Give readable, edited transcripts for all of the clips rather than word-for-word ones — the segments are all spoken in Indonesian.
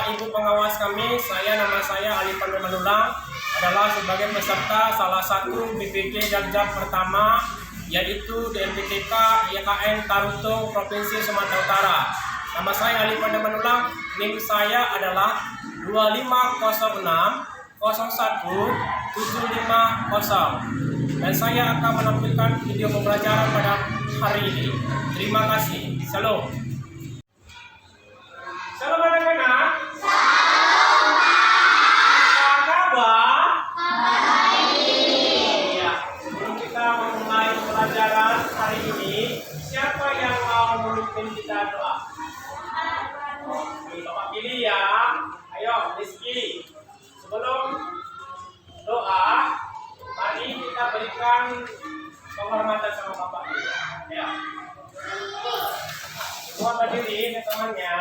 Bapak Ibu pengawas kami, nama saya Ali Pandra Manulang, adalah sebagai peserta salah satu BPJ Dagjab pertama, yaitu DMPTK YKN Tarutung Provinsi Sumatera Utara. Nama saya Ali Pandra Manulang, NIM saya adalah 2506 01750, dan saya akan menampilkan video pembelajaran pada hari ini. Terima kasih. Salam. Salam anak-anak. Apa kabar? Ya, sebelum kita memulai pelajaran hari ini, siapa yang mau memimpin kita doa? Bapak pilih ya. Ayo, Rizky. Sebelum doa, mari kita berikan penghormatan sama Bapak dulu. Ya. Semua berdiri, temannya.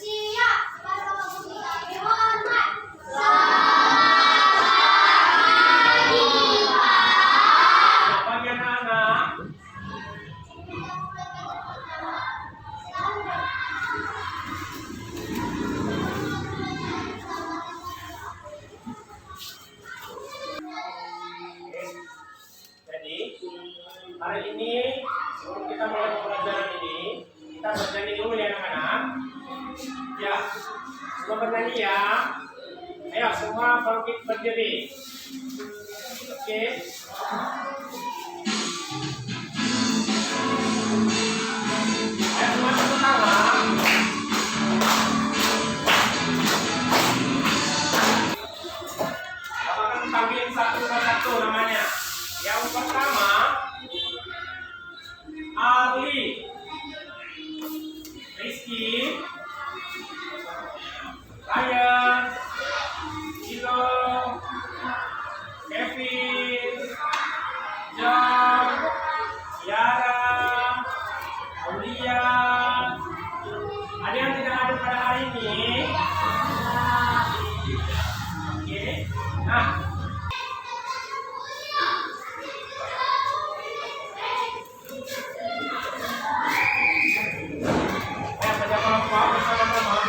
Siap. Hormat. Bagi anak-anak. Jadi, hari ini sebelum kita mulai pembelajaran ini, kita bernyanyi dulu ya anak-anak. Ya, semua bernyanyi ya. Ayo semua bangkit berdiri. Oke. Ayo semua tepuk tangan. Bapak akan panggil satu persatu namanya. Yang pertama, Ali, Rizky, Ryan, Ilo, Kevin, John, Yara, Aulia. Ada yang tidak ada pada hari ini? Oke. Nah, ayo baca kelompok bersama-sama.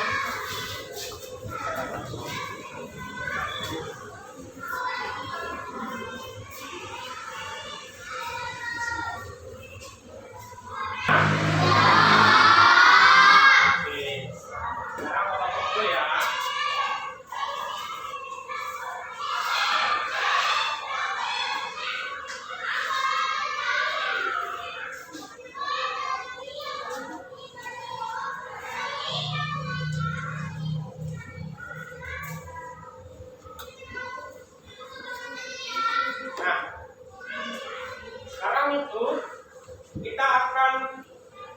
Sekarang Bapak kumpul ya. Nah, sekarang itu kita akan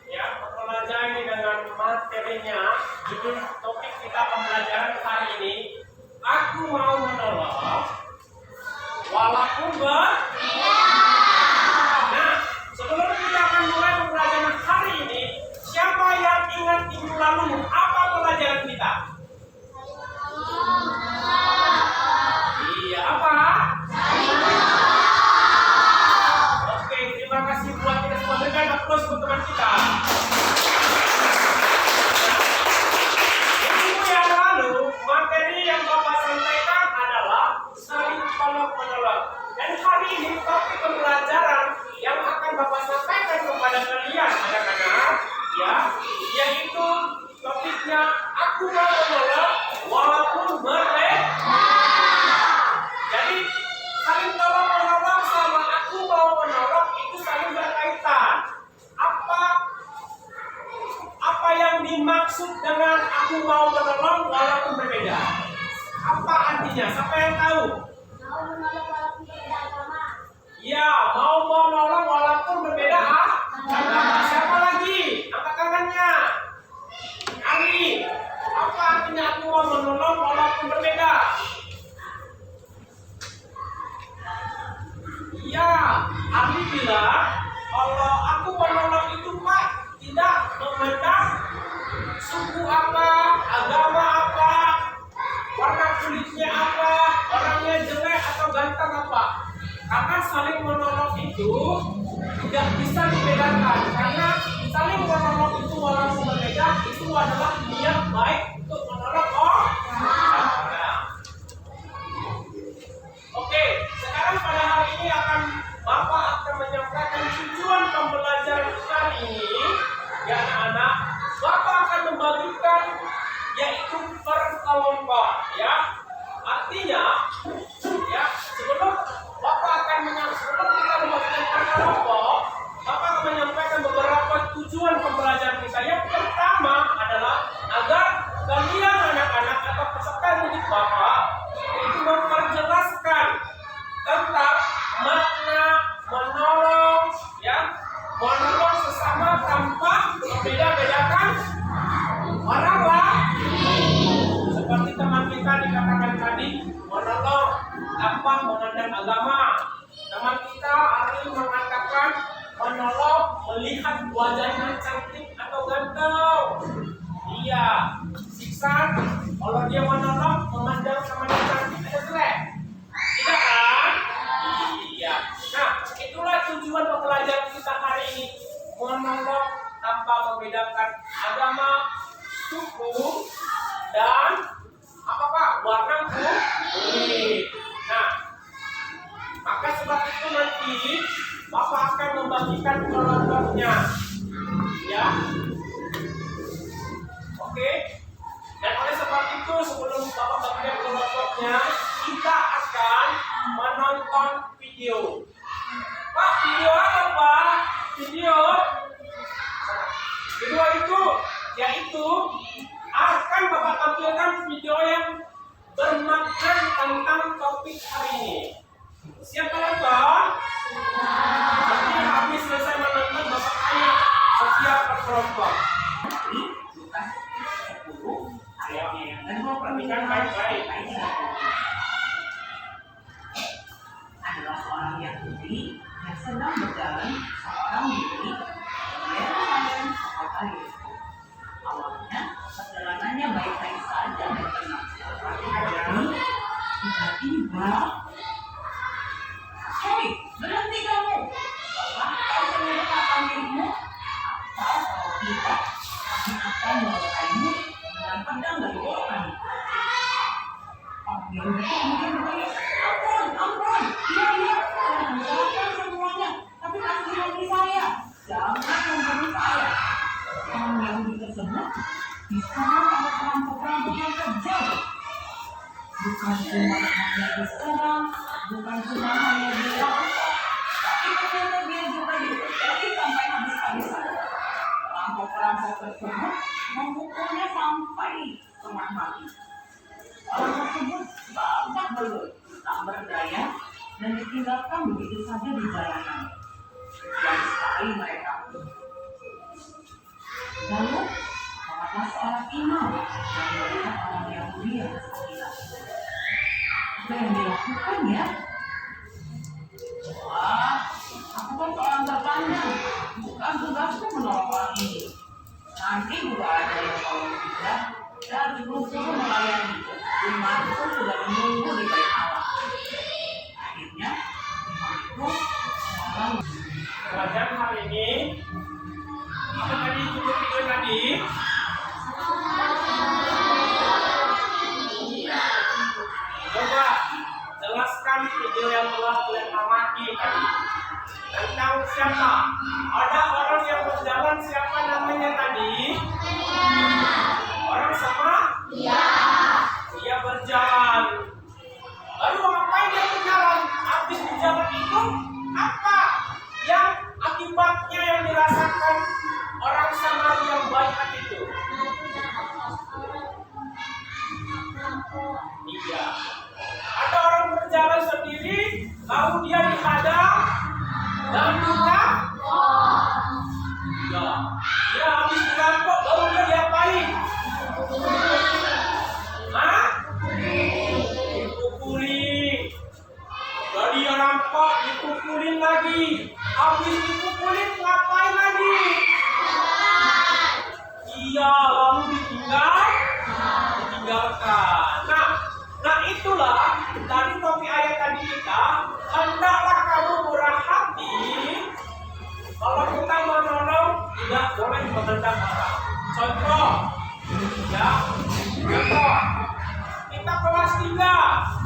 mempelajari dengan materinya. Judul topik kita pembelajaran hari ini, aku mau menolong walaupun berbeda. Nah, sebelum kita akan mulai pembelajaran hari ini, siapa yang ingat minggu lalu apa pelajaran kita? Iya, apa? Oke, terima kasih buat kita semua. Berikan aplaus untuk teman kita. Minggu yang lalu, materi yang Bapak sampaikan adalah saling tolong-menolong. Dan hari ini topik pembelajaran yang akan Bapak sampaikan kepada kalian anak-anak, ya, yaitu topiknya aku mau menolong walaupun berbeda. Jadi saling tolong menolong sama aku mau menolong itu saling berkaitan. Apa yang dimaksud dengan aku mau menolong walaupun berbeda? Apa artinya? Siapa yang tahu? Mau menolong walaupun berbeda agama. Ya, mau menolong walaupun berbeda agama. Siapa lagi? Angkat tangannya. Ali, apa artinya aku mau menolong walaupun berbeda? Ya, Ali bilang kalau aku menolong itu Pak tidak memandang suku apa, agama apa, warna kulitnya apa, orangnya jelek atau ganteng apa. Karena saling menolong itu tidak bisa dibedakan. Karena saling menolong itu walaupun berbeda itu adalah niat baik ya anak-anak, Bapak akan membagikan yaitu per kelompok ya. Artinya ya, sebelum kita membagikan per kelompok, Bapak akan menyampaikan beberapa tujuan pembelajaran kita. Yang pertama adalah agar kalian anak-anak atau peserta didik Bapak itu memperjelaskan tentang makna menolong ya, menolong sesama tanpa membeda-bedakan orang lain. Seperti teman kita dikatakan tadi, menolong tanpa memandang agama. Teman kita hari ini mengatakan menolong melihat wajahnya cantik atau ganteng. Iya, siksa kalau dia menolong memandang sama dia cantik atau jelek. Tidak kan? Iya. Nah, itulah tujuan pembelajaran kita hari ini. Menolong tanpa membedakan agama, suku, dan apa Pak? Warna kulit. Nah, maka sebab itu nanti Bapak akan membagikan kelompoknya. Ya. Oke. Dan oleh sebab itu sebelum Bapak bagikan kelompoknya, kita akan menonton video. Pak, video apa Pak? Video itu yaitu akan Bapak tampilkan video yang bermakna tentang topik hari ini. Siap nonton? Nanti habis selesai menonton Bapak tanya setiap kelompok. Dan mau perhatikan baik-baik. Adalah seorang Yahudi yang sedang berjalan seorang diri dari kota Yeriko. Awalnya perjalanannya baik-baik saja dan tenang. Tapi tiba-tiba, hei, berhenti kamu! Bapak kau seluruh kapal milikmu? Atau kalau tidak, kami akan melukaimu dengan pedang dari golongan. Oh, Yahudi kemudian berkata, ampun, iya, silakan semuanya, tapi kasih lagi saya, jangan membunuh saya. Orang Yahudi tersebut diserang oleh perampok-perampok yang kejam. Bukan cuma hanya diserang, bukan cuma hanya dirampok, tapi ternyata dia juga dipukuli sampai habis-habisan. Perampok-perampok tersebut memukulnya sampai setengah mati. Orang tersebut babak belur, tak berdaya, dan ditinggalkan begitu saja di jalanan. Kesian sekali mereka. Lalu, datang seorang imam yang melihat orang Yahudi yang kesakitan. Apa yang dilakukan ya? Wah, aku kan seorang terpandang, bukan tugasku menolong orang ini. Nanti juga ada yang kalau tidak, dan suruh melayani. Imanku sudah menunggu di bait Allah. Akhirnya, aku malam. Pelajaran hari ini, apa tadi judul video tadi? Coba jelaskan video yang telah kalian amati tadi. Tentang siapa? Ada orang yang berjalan, siapa namanya tadi? Orang sama? Dia berjalan. Lalu ngapain dia berjalan? Habis berjalan itu apa yang akibatnya yang dirasakan orang Samaria yang baik hati itu? Iya. Ada orang berjalan sendiri, lalu dia dihadang dan juga ya, dia habis dirampok, lalu dia diapain? Dipukuli. Jadi dia rampok, dipukulin lagi. Habis dipukulin, ngapain lagi? Iya, lalu ditinggalkan. Nah itulah dari topik ayat tadi kita. Hendaklah kamu murah hati. Kalau kita menolong, tidak boleh memandang orang. Contoh, ya, contoh. Kita kelas 3,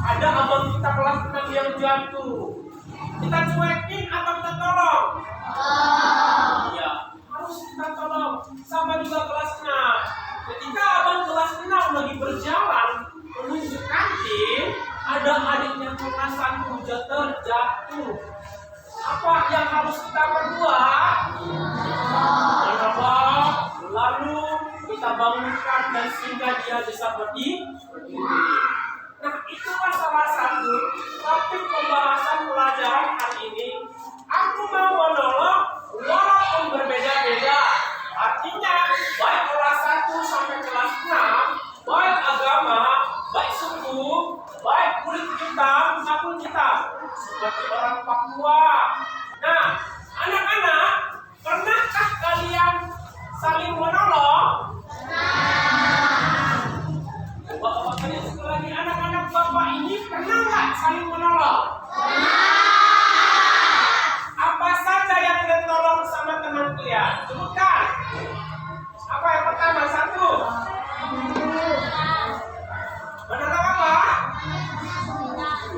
ada abang kita kelas 6 yang jatuh. Kita cuekin atau kita tolong? Ya, harus kita minta tolong. Sama juga kelas 6. Ketika abang kelas 6 lagi berjalan menuju kantin, ada adiknya kelas 1 terjatuh. Apa yang harus kita perbuat? Menolong, lalu kita bangunkan dan sehingga dia bisa berdiri. Nah, itulah salah satu topik pembahasan pelajaran hari ini. Aku mau menolong walaupun berbeda-beda. Artinya, baik kelas 1 sampai kelas 6, baik agama, baik suku, baik kulit hitam maupun hitam, seperti orang Papua. Nah, anak-anak, pernahkah kalian saling menolong? Bapak-bapak kalian sekali lagi, anak-anak bapak ini pernah nggak saling menolong? Apa saja yang kalian tolong sama teman kalian? Sebutkan. Apa yang pertama? 1. Menolong apa?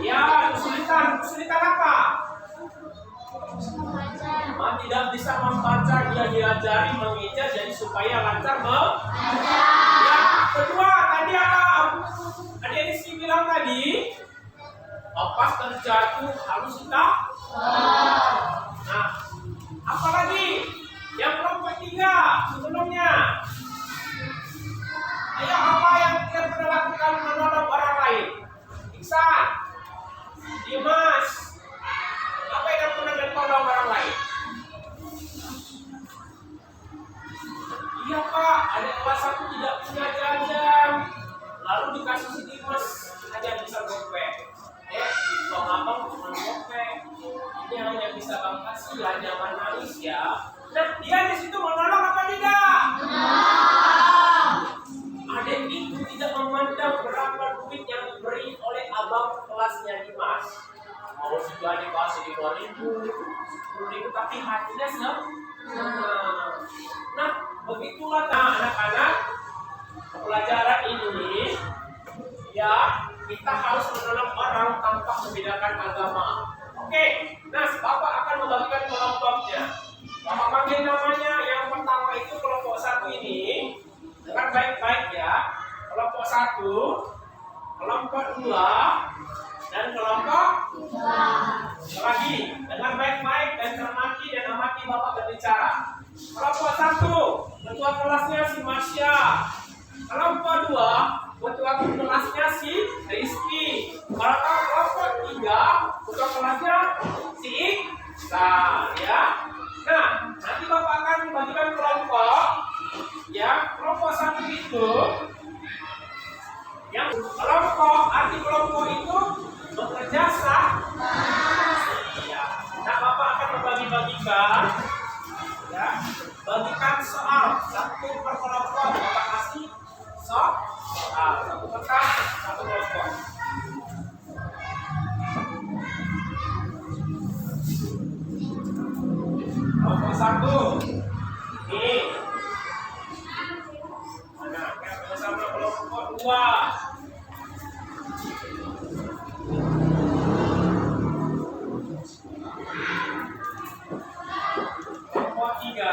Ya, kesulitan apa? Tidak bisa membaca, dia diajari mengejar jadi supaya lancar ya. Kedua, tadi apa? Adik bilang tadi, pas terjatuh harus kita. Nah, apalagi yang kelompok 3 sebelumnya. Ayo, apa yang kita pernah lakukan menolong orang lain? Iksan, Dimas, apa yang pernah menolong orang lain? Iya Pak, ada kelas 1 tidak punya jajan, lalu dikasih si Dimas hanya bisa gopek. Kalau abang cuma gopek, ini hanya bisa bang kasih, jangan nangis ya. Nah, dia di situ menolong apa tidak? Adik itu tidak memandang berapa duit yang diberi oleh abang kelasnya Dimas. Mau sudah dikasih 5.000, 10.000, tapi hatinya nah, begitulah anak-anak, pelajaran ini ya, kita harus menolong orang tanpa membedakan agama. Oke, nah Bapak akan membagikan kelompoknya. Bapak panggil namanya. Yang pertama itu kelompok 1 ini, dengan baik-baik ya. Kelompok 1, kelompok 2, dan kelompok 3. Lagi dengan baik-baik dan cermati dan amati Bapak berbicara. Kelompok 1, ketua kelasnya si Masya. Kelompok 2, ketua kelasnya si Rizky. Kalau kelompok 3, ketua kelasnya si Iksan ya. Nah, nanti Bapak akan membagikan kelompok ya. Kelompok 1 itu yang arti kelompok itu bekerja ya. Nah, Bapak akan membagi-bagikan ya, bagikan soal 1 per kelompok. Bapak kasih soal 1 kertas 1 kelompok. Kelompok 1 ini mana yang bersama kelompok 2. Kelompok 3.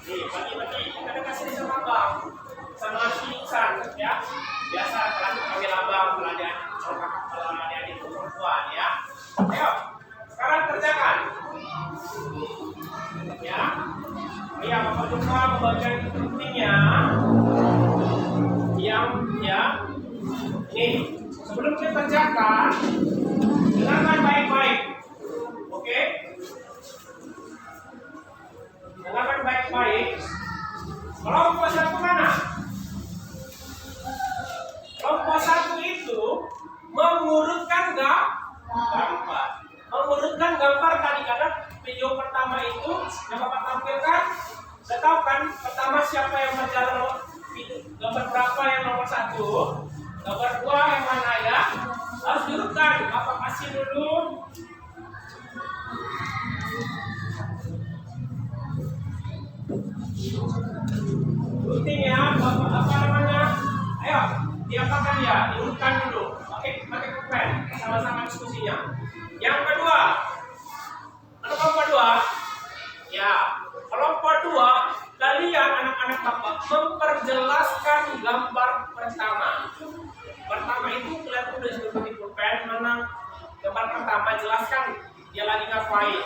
Nih, bagi-bagi kita kasih sama abang, sama si Iksan ya. Biasa kan panggil abang pelajaran adik perempuan ya. Ayo, sekarang kerjakan. Ya. Iya, Bapak lupa membagian pentingnya. Yang ya. Nih, sebelum kita kerjakan, dengarkan baik-baik. Oke? Dengarkan baik-baik. Kelompok 1 mana? Kelompok 1 itu mengurutkan gambar. Mengurutkan gambar tadi, karena video pertama itu yang Bapak tampilkan, saya tahu kan pertama siapa yang berjalan gambar berapa yang nomor 1, gambar 2 yang mana ya, harus diurutkan. Bapak kasih dulu. Penting ya, apa namanya? Ayo, diapakan ya, diurutkan dulu. Pakai pulpen, sama-sama diskusinya. Yang kedua, kelompok 2, ya, kelompok jelaskan gambar pertama. Pertama itu kalian tulis dulu di pulpen mana gambar pertama, jelaskan dia lagi ngapain.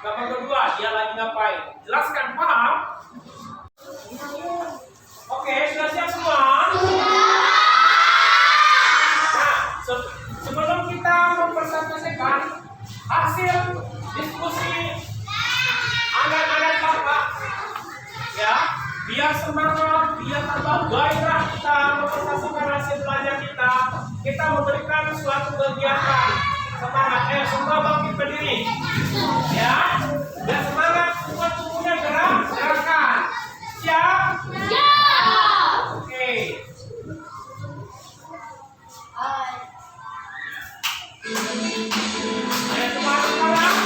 Gambar kedua dia lagi ngapain. Jelaskan, paham? Oke, sudah siap semua? Nah, sebelum kita mempresentasikan hasil diskusi anak-anak Bapak, ya, biar semangat, biar tambah gairah kita mempresentasikan hasil belajar kita memberikan suatu kegiatan. Semangat, semua bangkit berdiri, ya, biar semangat, semua tubuhnya gerakan. Siap? Oke. Ayo semua sekarang.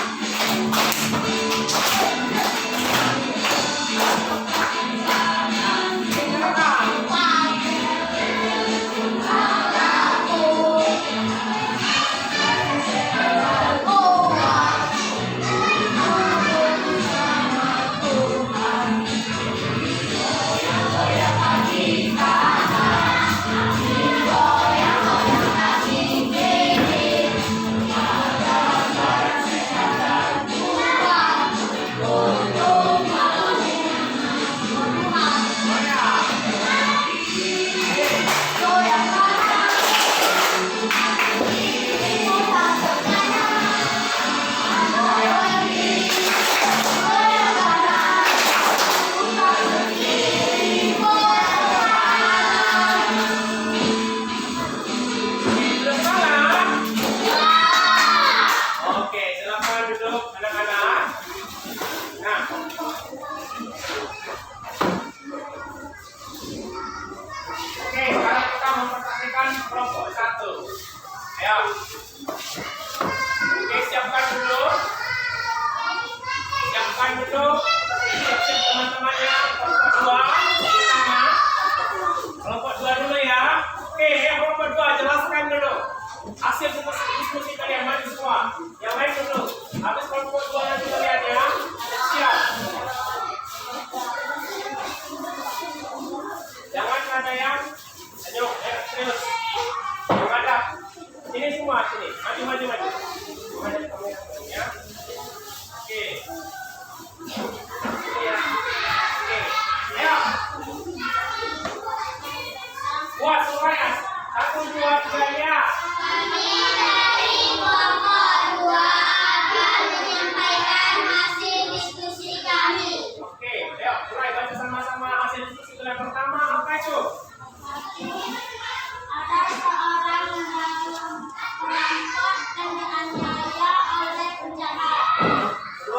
Kelompok 1. Ayo. Oke, siapkan dulu. Siap-siap teman-temannya. Kelompok 2 pertama. Kelompok 2 dulu ya. Oke, yang kelompok 2 jelaskan dulu hasil diskusi kalian. Mari semua. Yang lain dulu. Habis kelompok 2 nanti kalian ya. Siap. Jangan ada yang ayo, serius. Ada. Sini semua, sini. Maju. Maju kamu ya. Oke. Ya. Oke. Ayo. Buat semuanya. 1, 2, 3 ya. Kami dari kelompok 2 akan menyampaikan hasil diskusi kami. Oke, ayo mulai baca sama-sama hasil diskusi kalian pertama. Apa itu? Ada seorang perampok dan dianiaya oleh penjahat. 2.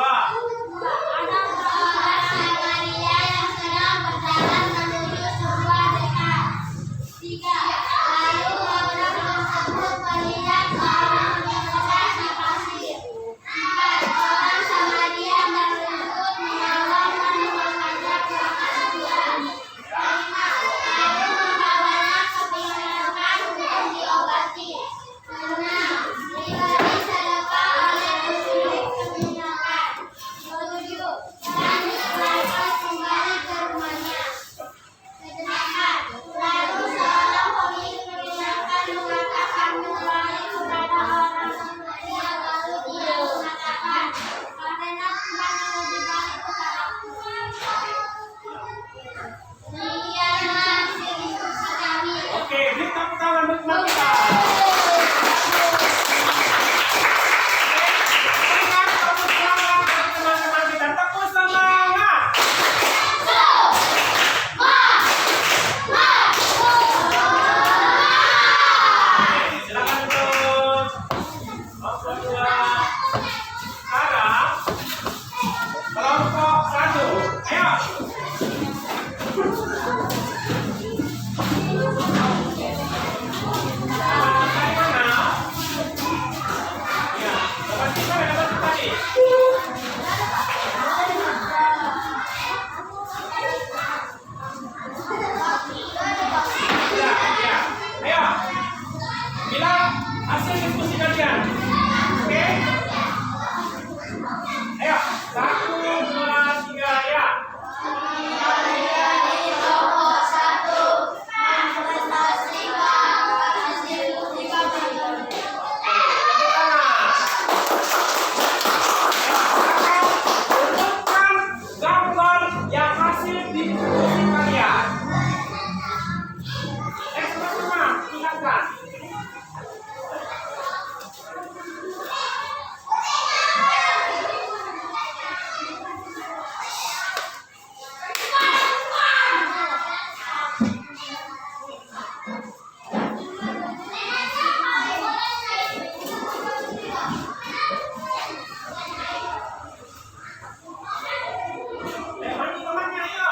Ada seorang Samaria yang sedang berjalan menuju sebuah desa. 3. Lalu orang tersebut melihat seorang pemuda di pasir. 4. Orang Samaria bersujud menolong dan mengajak ke makan Tuhan. 5. Lalu membawanya ke pinggiran untuk diobati. 6. Diberi sedekah oleh pemilik penginapan. 7. Dan dikeluarkan kembali ke rumahnya. 8. Lalu seorang pemilik penginapan mengatakan kembali kepada orang Samaria, lalu dia mengatakan, karena Tuhan yang lebih baik kepadaku. Demikianlah hasil diskusi kami. Oke, beri tepuk tangan untuk kita. Teman-teman kita tepuk semangat. Silakan duduk. Kelompok 2. Sekarang kelompok 1. Ayo. Dari mana? Ya, dapat kita tadi. Ya. Ayo. Bilang hasil diskusi kalian. Oke? Ayo, 1, 2, 3 ya. di diskusi kalian. Sama-sama, lihatkan. Teman-temannya, ayo.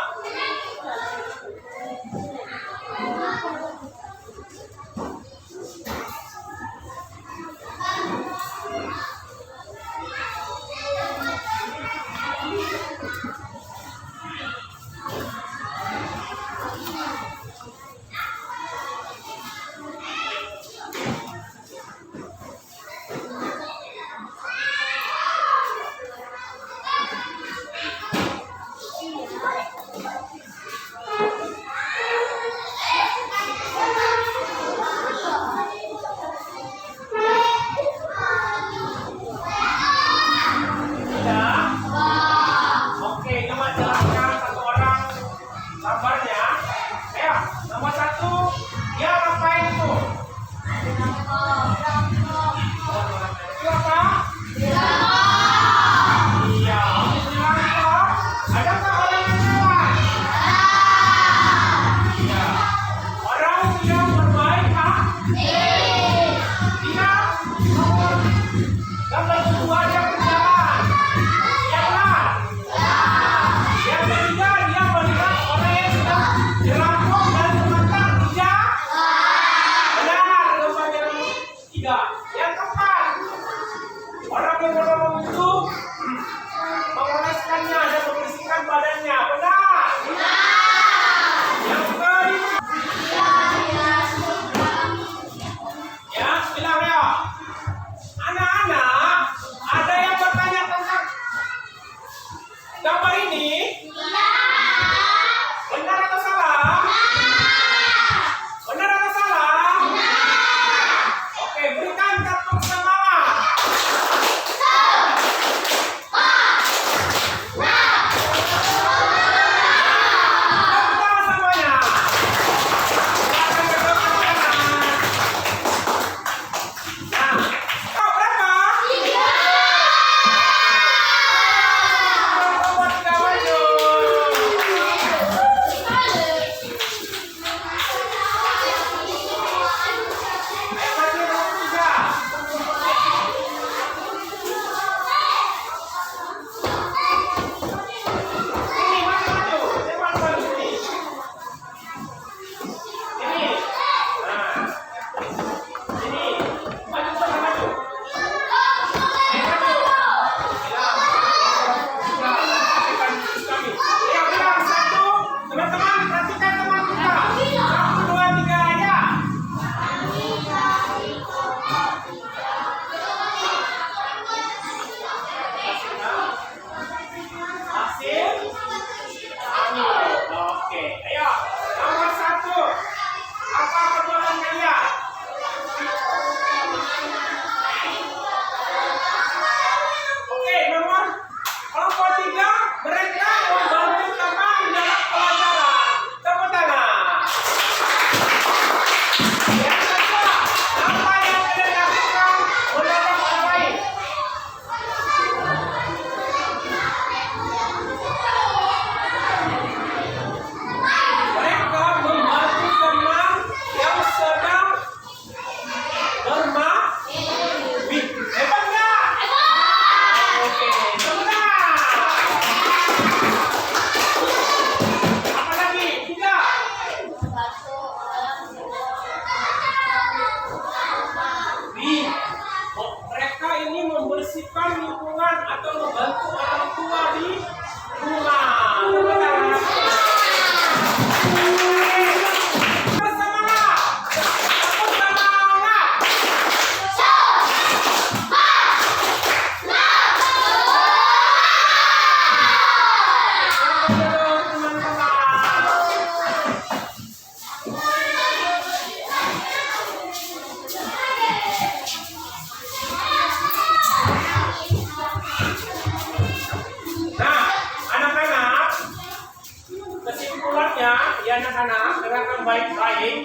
ya anak-anak, dengarkan baik-baik.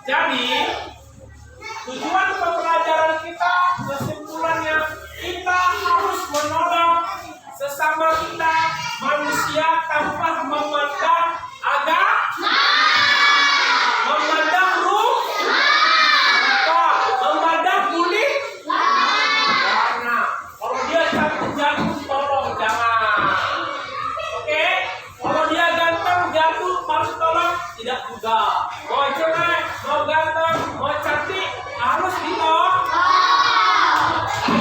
Jadi tujuan pembelajaran kita, kesimpulannya kita harus menolong sesama kita manusia tanpa memandang agama, memandang rupa, memandang kulit warna. Kalau dia cantik jatuh, tolong jangan. Oke? Kalau dia ganteng jatuh, harus tolong tidak juga. Mau jelek, mau ganteng, mau cantik, harus ditolong.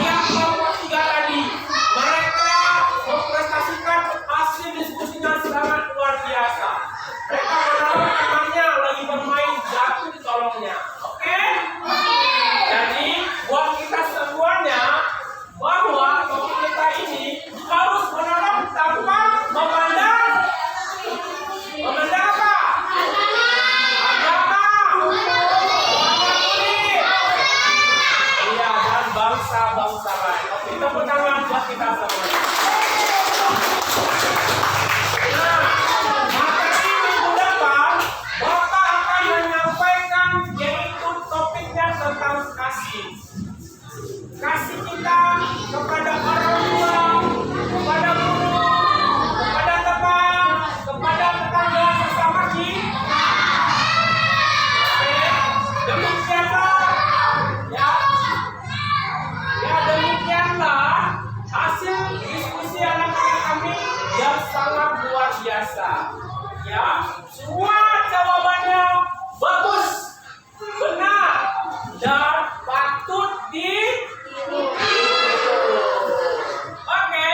Yang kelompok 3 tadi, mereka memprestasikan hasil diskusinya sangat luar biasa. Mereka menolong temannya lagi bermain, jatuh ditolongnya. Oke? Jadi buat kita semuanya bahwa topik kita ini harus menolong tanpa memandang apa? Agama, warna kulit, iya, dan bangsa-bangsa lain. Oke, tepuk tangan buat kita semuanya. Nah, materi minggu depan Bapak akan menyampaikan yaitu topiknya tentang kasih. Kasih kita kepada orang tua, kepada guru, kepada teman, kepada tetangga sesama kita. Oke, demikianlah ya. Ya, demikianlah hasil diskusi anak-anak kami yang sangat luar biasa. Ya, semua jawabannya bagus, benar, dan patut ditiru. Oke.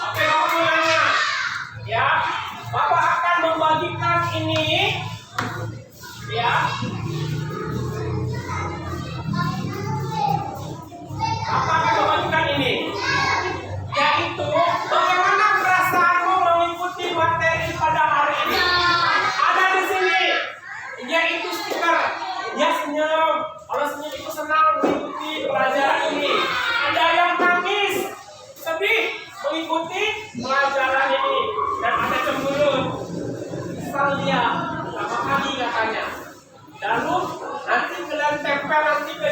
Oke, semuanya. Ya, Bapak akan membagikan ini. Ya. Bapak akan membagikan ini. Yaitu bagaimana perasaanmu mengikuti materi pada hari ini. Ada di sini. Yaitu stiker. Ya, senyum. Kalau senyum itu senang mengikuti pelajaran ini. Ada yang nangis, sedih mengikuti pelajaran ini. Dan ada cemberut. Kesal dia, pertama kali katanya. Lalu nanti kalian tempel nanti ke